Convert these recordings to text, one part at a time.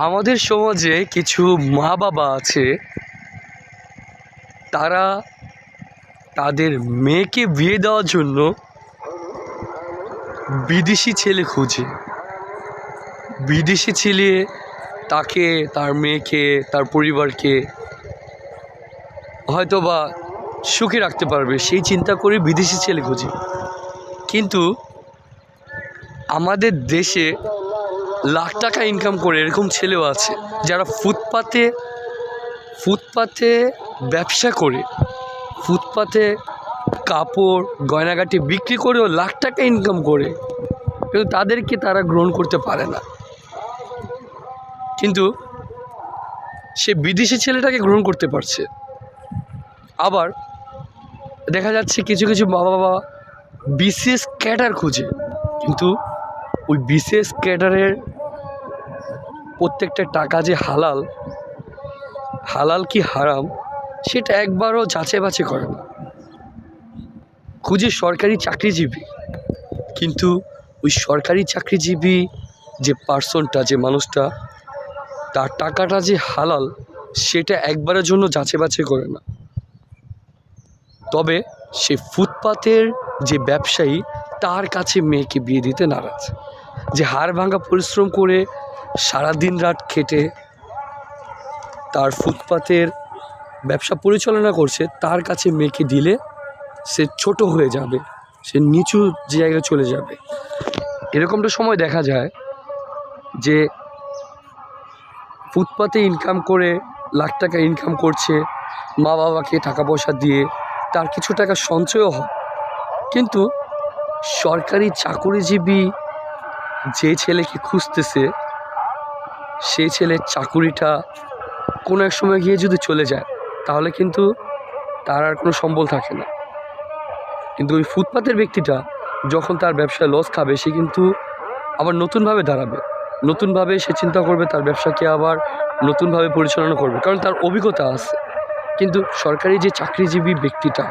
আমাদের সমাজে কিছু মা বাবা আছে, তারা তাদের মেয়েকে বিয়ে দেওয়ার জন্য বিদেশি ছেলে খোঁজে। বিদেশি ছেলে তাকে, তার মেয়েকে, তার পরিবারকে হয়তোবা সুখে রাখতে পারবে, সেই চিন্তা করে বিদেশি ছেলে খোঁজে। কিন্তু আমাদের দেশে লাখ টাকা ইনকাম করে এরকম ছেলেও আছে, যারা ফুটপাতে ব্যবসা করে, ফুটপাতে কাপড় গয়নাগাটি বিক্রি করেও লাখ টাকা ইনকাম করে, কিন্তু তাদেরকে তারা গ্রহণ করতে পারে না। কিন্তু সে বিদেশি ছেলেটাকে গ্রহণ করতে পারছে। আবার দেখা যাচ্ছে কিছু কিছু মা বাবা বিশেষ ক্যাডার খুঁজে, কিন্তু ওই বিশেষ ক্যাডারের প্রত্যেকটা টাকা যে হালাল কি হারাম সেটা একবারও যাচাই বাছাই করে না। খুঁজে সরকারি চাকরিজীবী, কিন্তু ওই সরকারি চাকরিজীবী যে পার্সনটা, যে মানুষটা, তার টাকাটা যে হালাল সেটা একবারের জন্য যাচাই বাছাই করে না। তবে সে ফুটপাতের যে ব্যবসায়ী, তার কাছে মেয়েকে বিয়ে দিতে নারাজ। যে হাড় ভাঙা পরিশ্রম করে সারাদিন রাত খেটে তার ফুটপাতের ব্যবসা পরিচালনা করছে, তার কাছে মেয়েকে দিলে সে ছোট হয়ে যাবে, সে নিচু জায়গায় চলে যাবে। এরকমটা সময় দেখা যায় যে ফুটপাতে ইনকাম করে লাখ টাকা ইনকাম করছে, মা বাবাকে টাকা পয়সা দিয়ে তার কিছু টাকা সঞ্চয়ও হয়, কিন্তু সরকারি চাকুরিজীবী যে ছেলেকে খুঁজতেছে, সেই ছেলের চাকুরিটা কোনো এক সময় গিয়ে যদি চলে যায়, তাহলে কিন্তু তার আর কোনো সম্বল থাকে না। কিন্তু ওই ফুটপাতের ব্যক্তিটা যখন তার ব্যবসায় লস খাবে, সে কিন্তু আবার নতুনভাবে দাঁড়াবে, নতুনভাবে সে চিন্তা করবে তার ব্যবসাকে আবার নতুনভাবে পরিচালনা করবে, কারণ তার অভিজ্ঞতা আছে। কিন্তু সরকারি যে চাকরিজীবী ব্যক্তিটা,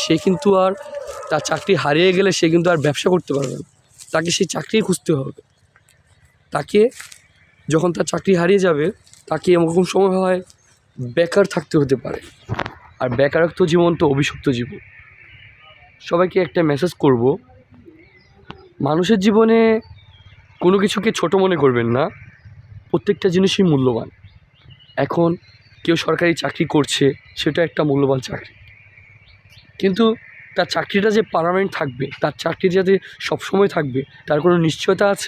সে কিন্তু আর তার চাকরি হারিয়ে গেলে সে কিন্তু আর ব্যবসা করতে পারবে না, তাকে সেই চাকরি খুঁজতে হবে। তাকে যখন তার চাকরি হারিয়ে যাবে, তাকে এরকম সময় হয় বেকার থাকতে হতে পারে। আর বেকারত্ব জীবন তো অভিশপ্ত জীবন। সবাইকে একটা মেসেজ করব, মানুষের জীবনে কোনো কিছুকে ছোট মনে করবেন না, প্রত্যেকটা জিনিসই মূল্যবান। এখন কেউ সরকারি চাকরি করছে, সেটা একটা মূল্যবান চাকরি, কিন্তু তার চাকরিটা যে পার্মানেন্ট থাকবে, তার চাকরি যাতে সবসময় থাকবে, তার কোনো নিশ্চয়তা আছে?